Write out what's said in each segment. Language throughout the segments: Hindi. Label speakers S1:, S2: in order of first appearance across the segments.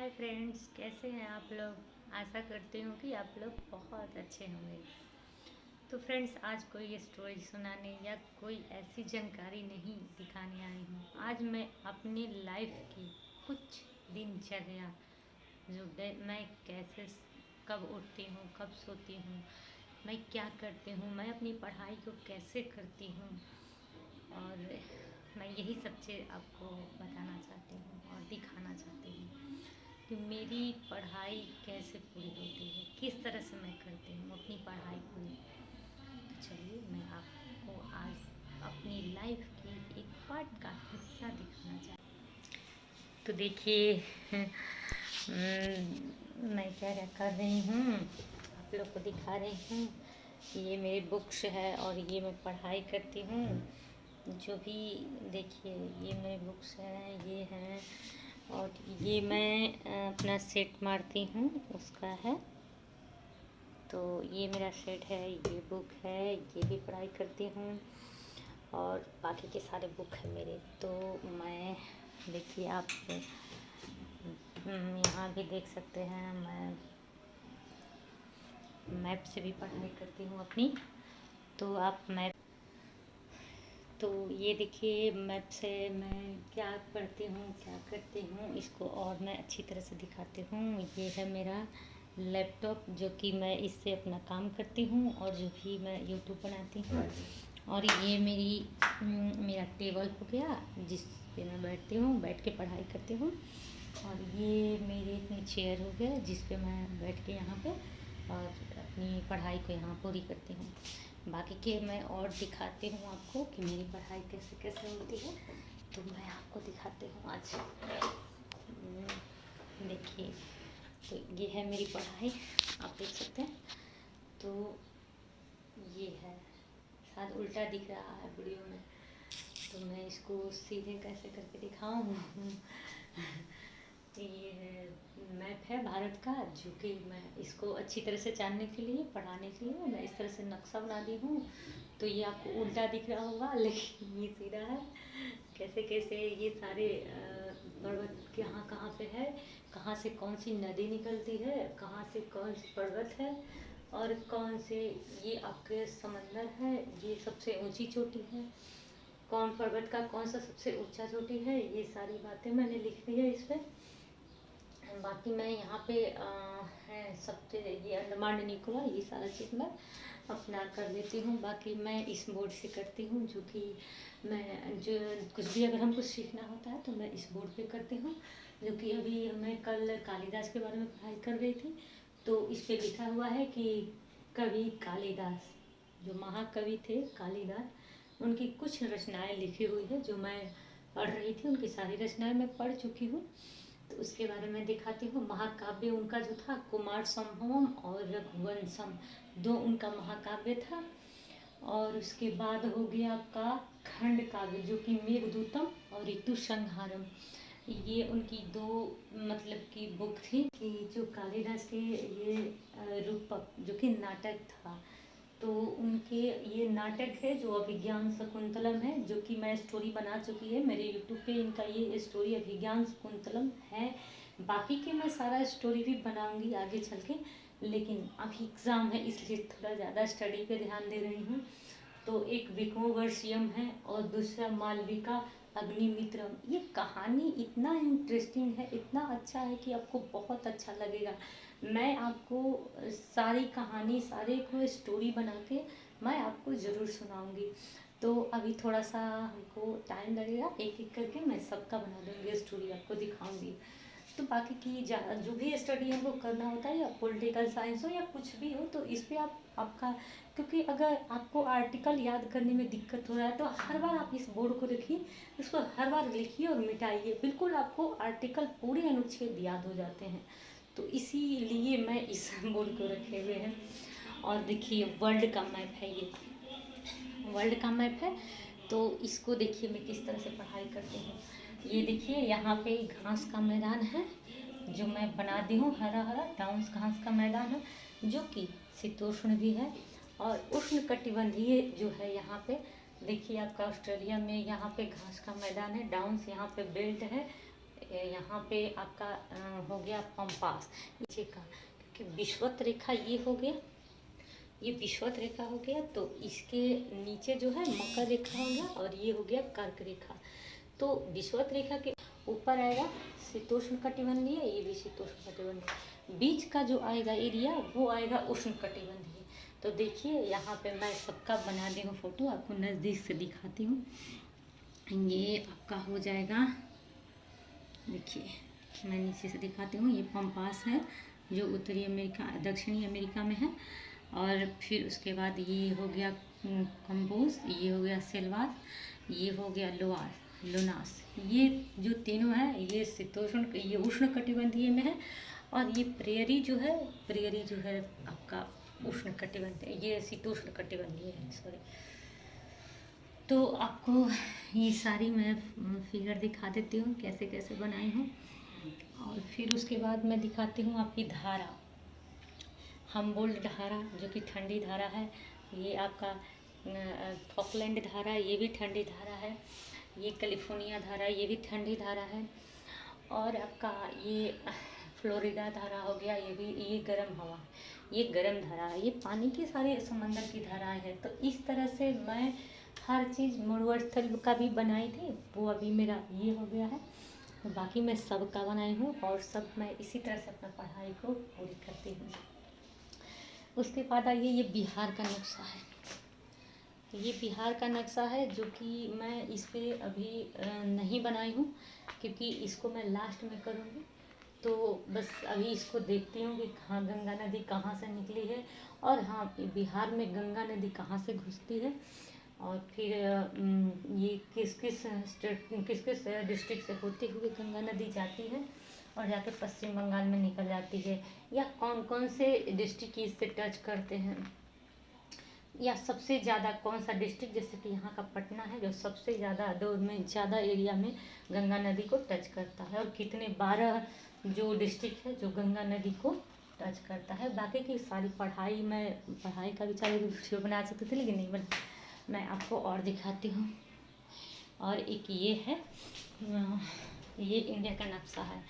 S1: हाय फ्रेंड्स, कैसे हैं आप लोग। आशा करती हूँ कि आप लोग बहुत अच्छे होंगे। तो फ्रेंड्स, आज कोई स्टोरी सुनाने या कोई ऐसी जानकारी नहीं दिखाने आई हूँ। आज मैं अपनी लाइफ की कुछ दिनचर्या मैं कैसे कब उठती हूँ, कब सोती हूँ, मैं क्या करती हूँ, मैं अपनी पढ़ाई को कैसे करती हूँ, और मैं यही सब चीज़ आपको बताना चाहती हूँ और दिखाना चाहती हूँ कि मेरी पढ़ाई कैसे पूरी होती है, किस तरह से मैं करती हूँ अपनी पढ़ाई पूरी। तो चलिए, मैं आपको आज अपनी लाइफ की एक पार्ट का हिस्सा दिखाना चाहती हूँ। तो देखिए, मैं क्या क्या कर रही हूँ, आप लोग को दिखा रही हूँ। ये मेरी बुक्स है और ये मैं पढ़ाई करती हूँ। जो भी देखिए, ये मेरी बुक्स हैं, ये हैं, और ये मैं अपना सेट मारती हूँ उसका है। तो ये मेरा सेट है, ये बुक है, ये भी पढ़ाई करती हूँ और बाकी के सारे बुक है मेरे। तो मैं देखिए, आप यहाँ भी देख सकते हैं, मैं मैप से भी पढ़ाई करती हूँ अपनी। तो आप मैप, तो ये देखिए, मैप से मैं क्या पढ़ती हूँ, क्या करती हूँ, इसको और मैं अच्छी तरह से दिखाती हूँ। ये है मेरा लैपटॉप, जो कि मैं इससे अपना काम करती हूँ और जो भी मैं यूट्यूब बनाती हूँ। और ये मेरा टेबल हो गया, जिस पे मैं बैठती हूँ, बैठ के पढ़ाई करती हूँ। और ये मेरी चेयर हो गया, जिस पे मैं बैठ के यहाँ पे और अपनी पढ़ाई को यहाँ पूरी करती हूँ। बाकी के मैं और दिखाती हूँ आपको कि मेरी पढ़ाई कैसे कैसे होती है। तो मैं आपको दिखाती हूँ आज। देखिए, तो ये है मेरी पढ़ाई, आप देख सकते हैं। तो ये है, शायद उल्टा दिख रहा है वीडियो में, तो मैं इसको सीधे कैसे करके दिखाऊँ। ये है मैप है भारत का, जो कि मैं इसको अच्छी तरह से जानने के लिए, पढ़ाने के लिए मैं इस तरह से नक्शा बना दी हूँ। तो ये आपको उल्टा दिख रहा होगा, लेकिन ये सीधा है। कैसे कैसे ये सारे पर्वत कहाँ कहाँ पे है, कहाँ से कौन सी नदी निकलती है, कहाँ से कौन सी पर्वत है, और कौन से ये आपके समंदर है, ये सबसे ऊंची चोटी है, कौन पर्वत का कौन सा सबसे ऊंचा चोटी है, ये सारी बातें मैंने लिख दी है इस पर। बाकी मैं यहाँ पे है सबसे, ये अंडमान निकोबार, ये सारा चीज़ मैं अपना कर लेती हूँ। बाकी मैं इस बोर्ड से करती हूँ, जो कि मैं जो कुछ भी अगर हमको सीखना होता है तो मैं इस बोर्ड पे करती हूँ। जो कि अभी मैं कल कालिदास के बारे में पढ़ाई कर रही थी, तो इस पे लिखा हुआ है कि कवि कालिदास, जो महाकवि थे कालिदास, उनकी कुछ रचनाएँ लिखी हुई है जो मैं पढ़ रही थी। उनकी सारी रचनाएँ मैं पढ़ चुकी हूँ, तो उसके बारे में दिखाती हूँ। महाकाव्य उनका जो था, कुमार संभवम और रघुवंशम, दो उनका महाकाव्य था। और उसके बाद हो गया आपका खंड काव्य, जो कि मेघदूतम और ऋतु संहारम, ये उनकी दो मतलब की बुक थी। कि जो कालिदास के ये रूपक, जो कि नाटक था, तो उनके ये नाटक है जो अभिज्ञान शकुंतलम है, जो कि मैं स्टोरी बना चुकी है मेरे यूट्यूब पे। इनका ये स्टोरी अभिज्ञान शकुंतलम है। बाकी के मैं सारा स्टोरी भी बनाऊंगी आगे चल के, लेकिन अभी एग्ज़ाम है इसलिए थोड़ा ज़्यादा स्टडी पे ध्यान दे रही हूँ। तो एक विकोवर्षियम है और दूसरा मालविका अग्निमित्रम। ये कहानी इतना इंटरेस्टिंग है, इतना अच्छा है कि आपको बहुत अच्छा लगेगा। मैं आपको सारी कहानी, सारे को स्टोरी बना के मैं आपको ज़रूर सुनाऊंगी। तो अभी थोड़ा सा हमको टाइम लगेगा, एक एक करके मैं सबका बना दूँगी स्टोरी, आपको दिखाऊंगी। तो बाकी की जो भी स्टडी हमको करना होता है, या पॉलिटिकल साइंस हो या कुछ भी हो, तो इस पर आपका, क्योंकि अगर आपको आर्टिकल याद करने में दिक्कत हो रहा है तो हर बार आप इस बोर्ड को रखिए, इसको हर बार लिखिए और मिटाइए, बिल्कुल आपको आर्टिकल पूरे अनुच्छेद याद हो जाते हैं। तो इसीलिए मैं इस बोर्ड को रखे हुए हैं। और देखिए, वर्ल्ड का मैप है, ये वर्ल्ड का मैप है। तो इसको देखिए मैं किस तरह से पढ़ाई करती हूँ। ये देखिए, यहाँ पे घास का मैदान है जो मैं बना दी हूँ, हरा हरा डाउन्स घास का मैदान है, जो कि शीतोष्ण भी है और उष्ण कटिबंधीय जो है। यहाँ पे देखिए, आपका ऑस्ट्रेलिया में यहाँ पे घास का मैदान है, डाउन्स यहाँ पे बेल्ट है, यहाँ पे आपका हो गया पंपास नीचे का, क्योंकि विषुवत रेखा ये हो गया, ये विषुवत रेखा हो गया, तो इसके नीचे जो है मकर रेखा हो गया और ये हो गया कर्क रेखा। तो विषुवत रेखा के ऊपर आएगा शीतोष्ण कटिबंधीय, ये भी शीतोष्ण कटिबंधीय, बीच का जो आएगा एरिया वो आएगा उष्ण कटिबंधीय। तो देखिए यहाँ पे मैं सबका बना दी हूँ फोटो, आपको नज़दीक से दिखाती हूँ। ये आपका हो जाएगा, देखिए मैं नीचे से दिखाती हूँ। ये पंपास है जो उत्तरी अमेरिका दक्षिणी अमेरिका में है, और फिर उसके बाद ये हो गया कंबोज, ये हो गया सेल्वास, ये हो गया लोनास। ये जो तीनों है ये शीतोष्ण, ये उष्ण कटिबंधीय में है, और ये प्रेयरी जो है आपका उष्ण कटिबंधीय, ये शीतोष्ण कटिबंधीय है, सॉरी। तो आपको ये सारी मैं फिगर दिखा देती हूँ कैसे कैसे बनाई हूँ, और फिर उसके बाद मैं दिखाती हूँ आपकी धारा, हम्बोल्ट धारा जो कि ठंडी धारा है, ये आपका फॉकलैंड धारा, ये भी ठंडी धारा है, ये कैलिफोर्निया धारा, ये भी ठंडी धारा है, और आपका ये फ्लोरिडा धारा हो गया, ये भी, ये गर्म हवा, ये गर्म धारा है, ये पानी की सारी समंदर की धाराएं हैं। तो इस तरह से मैं हर चीज़ मरुस्थल का भी बनाई थी, वो अभी मेरा ये हो गया है, तो बाकी मैं सब का बनाई हूँ, और सब मैं इसी तरह से अपना पढ़ाई को पूरी करती हूँ। उसके बाद आइए, ये बिहार का नक्शा है, ये बिहार का नक्शा है जो कि मैं इस पे अभी नहीं बनाई हूँ, क्योंकि इसको मैं लास्ट में करूँगी। तो बस अभी इसको देखती हूँ कि हाँ गंगा नदी कहाँ से निकली है, और हाँ बिहार में गंगा नदी कहाँ से घुसती है, और फिर ये किस किस डिस्ट्रिक्ट से होते हुए गंगा नदी जाती है और जाकर पश्चिम बंगाल में निकल जाती है, या कौन कौन से डिस्ट्रिक्ट इससे टच करते हैं, या सबसे ज़्यादा कौन सा डिस्ट्रिक्ट, जैसे कि यहाँ का पटना है जो सबसे ज़्यादा एरिया में गंगा नदी को टच करता है, और कितने 12 जो डिस्ट्रिक्ट है जो गंगा नदी को टच करता है। बाकी की सारी पढ़ाई का भी चाहे वीडियो बना सकते थे, लेकिन नहीं बना, मैं आपको और दिखाती हूँ। और एक ये है, ये इंडिया का नक्शा है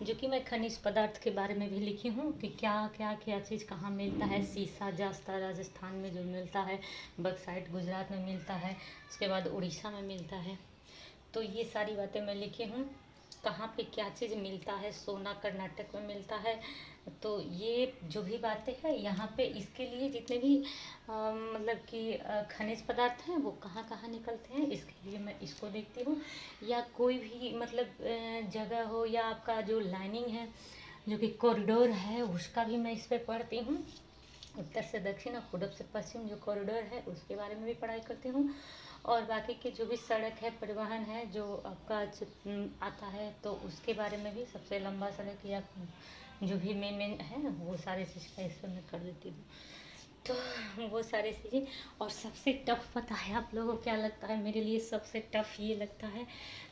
S1: जो कि मैं खनिज पदार्थ के बारे में भी लिखी हूँ कि क्या चीज़ कहाँ मिलता है। सीसा जास्ता राजस्थान में जो मिलता है, बक्साइट गुजरात में मिलता है, उसके बाद उड़ीसा में मिलता है। तो ये सारी बातें मैं लिखी हूँ, कहाँ पे क्या चीज़ मिलता है। सोना कर्नाटक में मिलता है। तो ये जो भी बातें हैं यहाँ पे, इसके लिए जितने भी मतलब कि खनिज पदार्थ हैं वो कहाँ कहाँ निकलते हैं, इसके लिए मैं इसको देखती हूँ। या कोई भी मतलब जगह हो, या आपका जो लाइनिंग है जो कि कॉरिडोर है, उसका भी मैं इस पर पढ़ती हूँ। उत्तर से दक्षिण और पूर्व से पश्चिम जो कॉरिडोर है उसके बारे में भी पढ़ाई करती हूँ। और बाकी के जो भी सड़क है, परिवहन है जो आपका आता है, तो उसके बारे में भी, सबसे लंबा सड़क या जो भी मेन है वो सारे चीज़ का इस पर मैं कर देती हूँ। तो वो सारी चीज़ें। और सबसे टफ पता है आप लोगों को क्या लगता है? मेरे लिए सबसे टफ ये लगता है,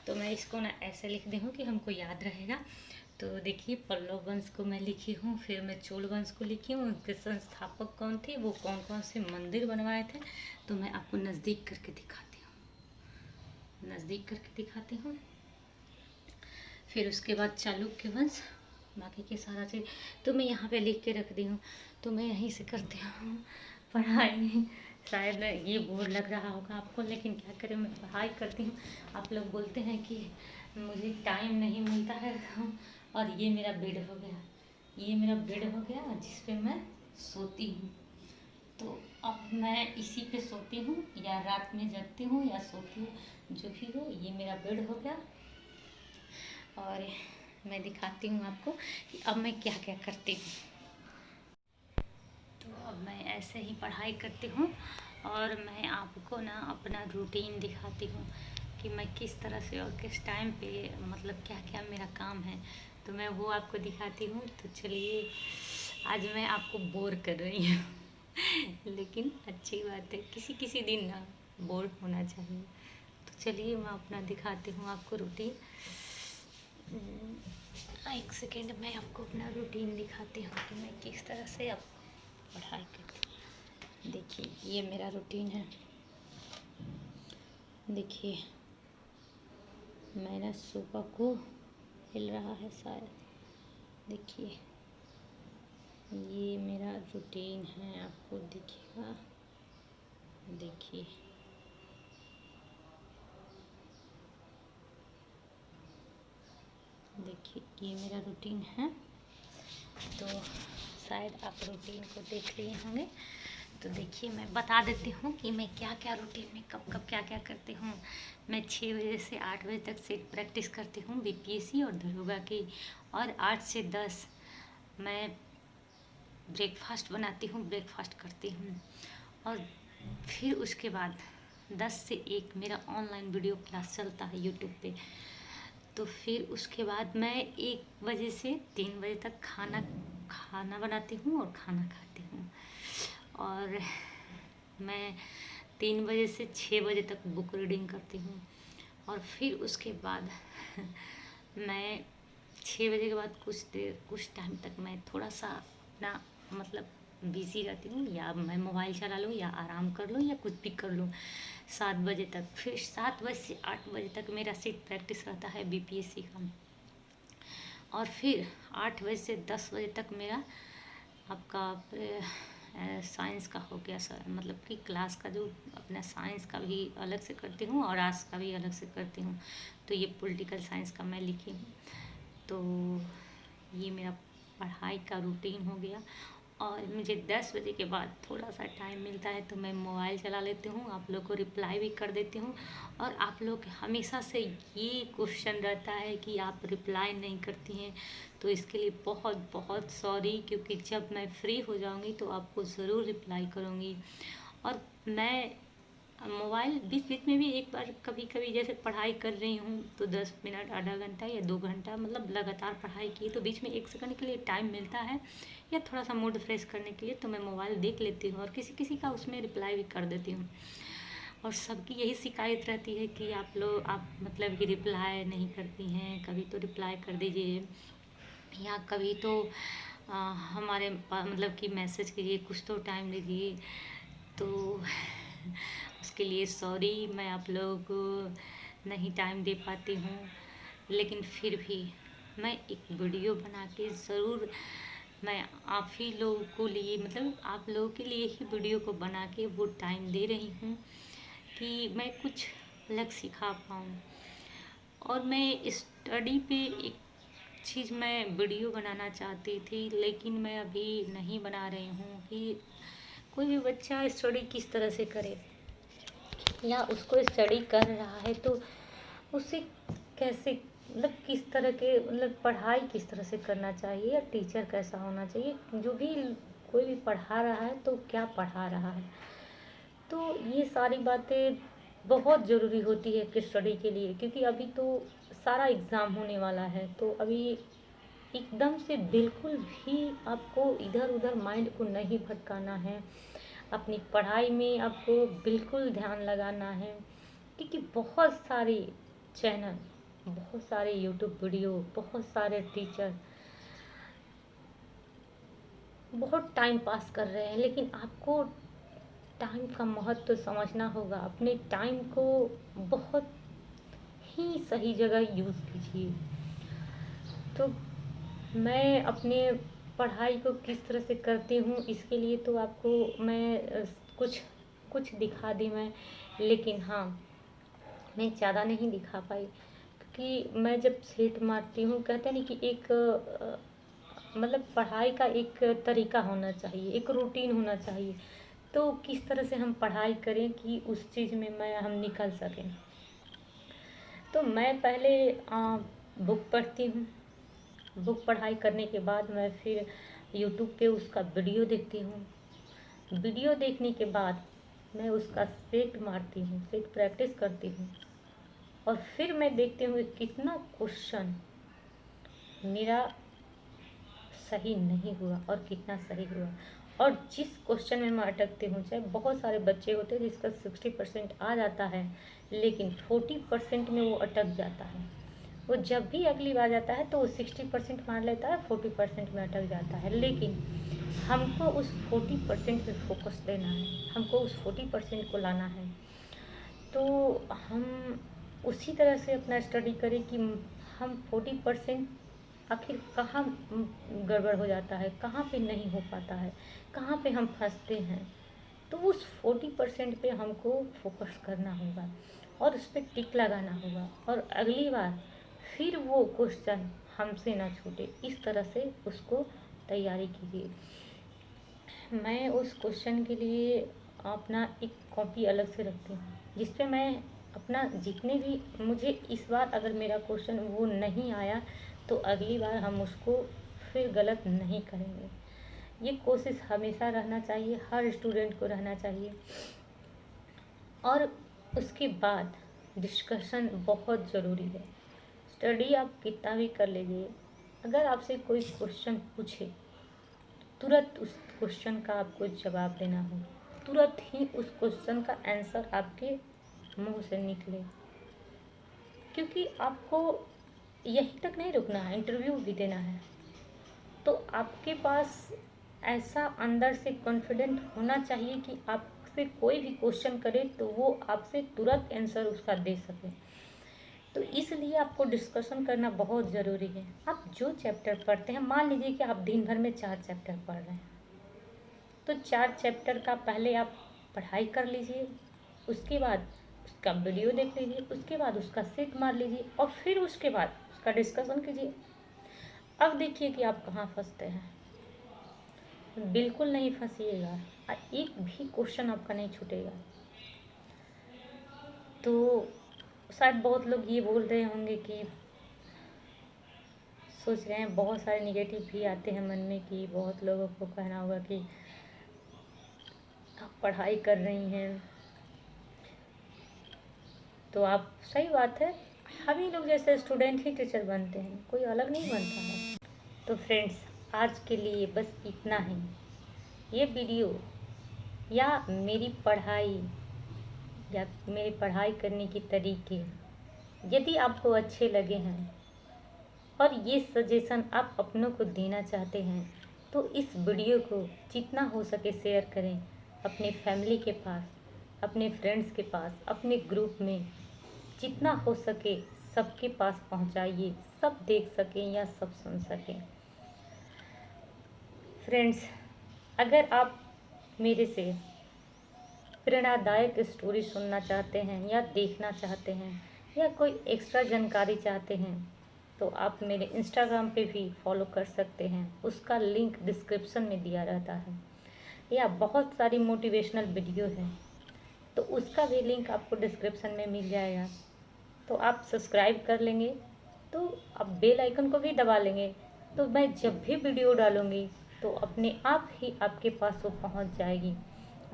S1: तो मैं इसको ना ऐसे लिख दी हूँ कि हमको याद रहेगा। तो देखिए, पल्लव वंश को मैं लिखी हूँ, फिर मैं चोल वंश को लिखी हूँ, उनके संस्थापक कौन थे, वो कौन कौन से मंदिर बनवाए थे, तो मैं आपको नज़दीक करके दिखाती हूँ। फिर उसके बाद चालुक्य वंश, बाकी के सारा चीज़ तो मैं यहाँ पे लिख के रख दी हूँ, तो मैं यहीं से करती हूँ पढ़ाई। शायद ये बोर लग रहा होगा आपको, लेकिन क्या करें, मैं पढ़ाई करती हूँ। आप लोग बोलते हैं कि मुझे टाइम नहीं मिलता है, और ये मेरा बेड हो गया, जिस पे मैं सोती हूँ। तो अब मैं इसी पे सोती हूँ, या रात में जगती हूँ या सोती हूँ, जो भी हो, ये मेरा बेड हो गया। और मैं दिखाती हूँ आपको कि अब मैं क्या क्या करती हूँ। तो अब मैं ऐसे ही पढ़ाई करती हूँ, और मैं आपको ना अपना रूटीन दिखाती हूँ कि मैं किस तरह से और किस टाइम पे, मतलब क्या क्या मेरा काम है, तो मैं वो आपको दिखाती हूँ। तो चलिए, आज मैं आपको बोर कर रही हूँ लेकिन अच्छी बात है, किसी दिन ना बोर होना चाहिए। तो चलिए, मैं अपना दिखाती हूँ आपको रूटीन। एक सेकेंड, मैं आपको अपना रूटीन दिखाती हूँ कि मैं किस तरह से अब पढ़ाई करती हूँ। देखिए, ये मेरा रूटीन है। देखिए, मैं ना सुबह को हिल रहा है शायद। देखिए ये मेरा रूटीन है, आपको दिखेगा, देखिए देखिए ये मेरा रूटीन है। तो शायद आप रूटीन को देख लिए होंगे। तो देखिए मैं बता देती हूँ कि मैं क्या क्या रूटीन में कब कब क्या क्या करती हूँ। मैं 6 बजे से 8 बजे तक सेट प्रैक्टिस करती हूँ बीपीएससी और दरोगा की, और 8 से 10 मैं ब्रेकफास्ट बनाती हूँ, ब्रेकफास्ट करती हूँ, और फिर उसके बाद 10 से 1 मेरा ऑनलाइन वीडियो क्लास चलता है यूट्यूब पे। तो फिर उसके बाद मैं 1 बजे से 3 बजे तक खाना बनाती हूँ और खाना खाती हूँ, और मैं 3 बजे से 6 बजे तक बुक रीडिंग करती हूँ, और फिर उसके बाद मैं 6 बजे के बाद कुछ टाइम तक मैं थोड़ा सा अपना मतलब बिज़ी रहती हूँ, या मैं मोबाइल चला लूँ या आराम कर लूँ या कुछ भी कर लूँ 7 बजे तक। फिर 7 बजे से 8 बजे तक मेरा सेट प्रैक्टिस रहता है बीपीएससी का, और फिर 8 बजे से 10 बजे तक मेरा आपका साइंस का हो गया सर, मतलब कि क्लास का जो अपना साइंस का भी अलग से करती हूँ और आर्ट्स का भी अलग से करती हूँ। तो ये पॉलिटिकल साइंस का मैं लिखी हूँ। तो ये मेरा पढ़ाई का रूटीन हो गया, और मुझे 10 बजे के बाद थोड़ा सा टाइम मिलता है तो मैं मोबाइल चला लेती हूँ, आप लोग को रिप्लाई भी कर देती हूँ। और आप लोग हमेशा से ये क्वेश्चन रहता है कि आप रिप्लाई नहीं करती हैं, तो इसके लिए बहुत बहुत सॉरी, क्योंकि जब मैं फ्री हो जाऊँगी तो आपको ज़रूर रिप्लाई करूँगी। और मैं मोबाइल बीच बीच में भी एक बार कभी कभी जैसे पढ़ाई कर रही हूँ तो 10 मिनट, आधा घंटा या 2 घंटा मतलब लगातार पढ़ाई की, तो बीच में 1 सेकंड के लिए टाइम मिलता है या थोड़ा सा मूड फ्रेश करने के लिए, तो मैं मोबाइल देख लेती हूँ और किसी किसी का उसमें रिप्लाई भी कर देती हूँ। और सबकी यही शिकायत रहती है कि आप मतलब कि रिप्लाई नहीं करती हैं, कभी तो रिप्लाई कर दीजिए, या कभी तो हमारे मतलब कि मैसेज कीजिए, कुछ तो टाइम दीजिए। तो उसके लिए सॉरी, मैं आप लोगों को नहीं टाइम दे पाती हूँ, लेकिन फिर भी मैं एक वीडियो बना के ज़रूर मैं आप ही लोगों को लिए मतलब आप लोगों के लिए ही वीडियो को बना के वो टाइम दे रही हूँ कि मैं कुछ अलग सिखा पाऊँ। और मैं स्टडी पे एक चीज़ मैं वीडियो बनाना चाहती थी, लेकिन मैं अभी नहीं बना रही हूँ कि कोई भी बच्चा स्टडी किस तरह से करे, या उसको स्टडी कर रहा है तो उसे कैसे मतलब किस तरह के मतलब पढ़ाई किस तरह से करना चाहिए, या टीचर कैसा होना चाहिए, जो भी कोई भी पढ़ा रहा है तो क्या पढ़ा रहा है। तो ये सारी बातें बहुत ज़रूरी होती है कि स्टडी के लिए, क्योंकि अभी तो सारा एग्ज़ाम होने वाला है, तो अभी एकदम से बिल्कुल भी आपको इधर उधर माइंड को नहीं भटकाना है, अपनी पढ़ाई में आपको बिल्कुल ध्यान लगाना है, क्योंकि बहुत सारे चैनल, बहुत सारे यूट्यूब वीडियो, बहुत सारे टीचर बहुत टाइम पास कर रहे हैं, लेकिन आपको टाइम का महत्व तो समझना होगा। अपने टाइम को बहुत ही सही जगह यूज़ कीजिए। तो मैं अपने पढ़ाई को किस तरह से करती हूँ इसके लिए तो आपको मैं कुछ कुछ दिखा दी मैं, लेकिन हाँ मैं ज़्यादा नहीं दिखा पाई, क्योंकि मैं जब सेट मारती हूँ कहते नहीं कि एक मतलब पढ़ाई का एक तरीका होना चाहिए, एक रूटीन होना चाहिए। तो किस तरह से हम पढ़ाई करें कि उस चीज़ में हम निकल सकें। तो मैं पहले बुक पढ़ती हूँ, बुक पढ़ाई करने के बाद मैं फिर यूट्यूब पे उसका वीडियो देखती हूँ, वीडियो देखने के बाद मैं उसका सेट मारती हूँ, सेट प्रैक्टिस करती हूँ, और फिर मैं देखती हूँ कि कितना क्वेश्चन मेरा सही नहीं हुआ और कितना सही हुआ। और जिस क्वेश्चन में मैं अटकती हूँ, चाहे बहुत सारे बच्चे होते हैं जिसका 60% आ जाता है, लेकिन 40% में वो अटक जाता है। वो जब भी अगली बार जाता है तो वो 60% मार लेता है, 40% में अटक जाता है, लेकिन हमको उस 40% पे फोकस देना है, हमको उस 40% को लाना है। तो हम उसी तरह से अपना स्टडी करें कि हम 40% आखिर कहाँ गड़बड़ हो जाता है, कहाँ पे नहीं हो पाता है, कहाँ पे हम फंसते हैं। तो उस 40% पे हमको फोकस करना होगा और उस पर टिक लगाना होगा, और अगली बार फिर वो क्वेश्चन हमसे ना छूटे, इस तरह से उसको तैयारी कीजिए। मैं उस क्वेश्चन के लिए अपना एक कॉपी अलग से रखती हूँ, जिस पे मैं अपना जितने भी, मुझे इस बार अगर मेरा क्वेश्चन वो नहीं आया तो अगली बार हम उसको फिर गलत नहीं करेंगे। ये कोशिश हमेशा रहना चाहिए, हर स्टूडेंट को रहना चाहिए। और उसके बाद डिस्कशन बहुत ज़रूरी है। स्टडी आप कितना भी कर लीजिए, अगर आपसे कोई क्वेश्चन पूछे तुरंत उस क्वेश्चन का आपको जवाब देना हो, तुरंत ही उस क्वेश्चन का आंसर आपके मुंह से निकले, क्योंकि आपको यहीं तक नहीं रुकना है, इंटरव्यू भी देना है। तो आपके पास ऐसा अंदर से कॉन्फिडेंट होना चाहिए कि आपसे कोई भी क्वेश्चन करे तो वो आपसे तुरंत आंसर उसका दे सके। तो इसलिए आपको डिस्कशन करना बहुत ज़रूरी है। आप जो चैप्टर पढ़ते हैं, मान लीजिए कि आप दिन भर में 4 चैप्टर पढ़ रहे हैं, तो 4 चैप्टर का पहले आप पढ़ाई कर लीजिए, उसके बाद उसका वीडियो देख लीजिए, उसके बाद उसका सेट मार लीजिए, और फिर उसके बाद उसका डिस्कशन कीजिए। अब देखिए कि आप कहाँ फंसते हैं। बिल्कुल नहीं फंसिएगा, एक भी क्वेश्चन आपका नहीं छूटेगा। तो शायद बहुत लोग ये बोल रहे होंगे कि सोच रहे हैं, बहुत सारे निगेटिव भी आते हैं मन में कि बहुत लोगों को कहना होगा कि आप पढ़ाई कर रही हैं तो आप, सही बात है, हम ही लोग जैसे स्टूडेंट ही टीचर बनते हैं, कोई अलग नहीं बनता है। तो फ्रेंड्स, आज के लिए बस इतना ही। ये वीडियो या मेरी पढ़ाई या मेरी पढ़ाई करने के तरीके यदि आपको अच्छे लगे हैं और ये सजेशन आप अपनों को देना चाहते हैं, तो इस वीडियो को जितना हो सके शेयर करें अपने फैमिली के पास, अपने फ्रेंड्स के पास, अपने ग्रुप में, जितना हो सके सबके पास पहुंचाइए, सब देख सकें या सब सुन सकें। फ्रेंड्स, अगर आप मेरे से प्रेरणादायक स्टोरी सुनना चाहते हैं या देखना चाहते हैं या कोई एक्स्ट्रा जानकारी चाहते हैं, तो आप मेरे इंस्टाग्राम पे भी फॉलो कर सकते हैं, उसका लिंक डिस्क्रिप्शन में दिया रहता है। या बहुत सारी मोटिवेशनल वीडियो है, तो उसका भी लिंक आपको डिस्क्रिप्शन में मिल जाएगा। तो आप सब्सक्राइब कर लेंगे, तो आप बेल आइकन को भी दबा लेंगे, तो मैं जब भी वीडियो डालूँगी तो अपने आप ही आपके पास वो पहुंच जाएगी,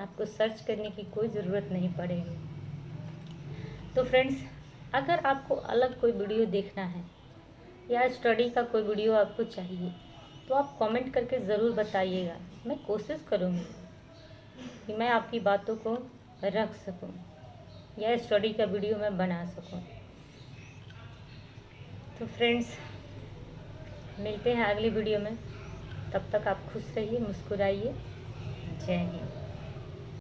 S1: आपको सर्च करने की कोई ज़रूरत नहीं पड़ेगी। तो फ्रेंड्स, अगर आपको अलग कोई वीडियो देखना है या स्टडी का कोई वीडियो आपको चाहिए, तो आप कमेंट करके ज़रूर बताइएगा। मैं कोशिश करूँगी कि मैं आपकी बातों को रख सकूँ या स्टडी का वीडियो मैं बना सकूँ। तो फ्रेंड्स, मिलते हैं अगली वीडियो में, तब तक आप खुश रहिए, मुस्कुराइए। जय हिंद।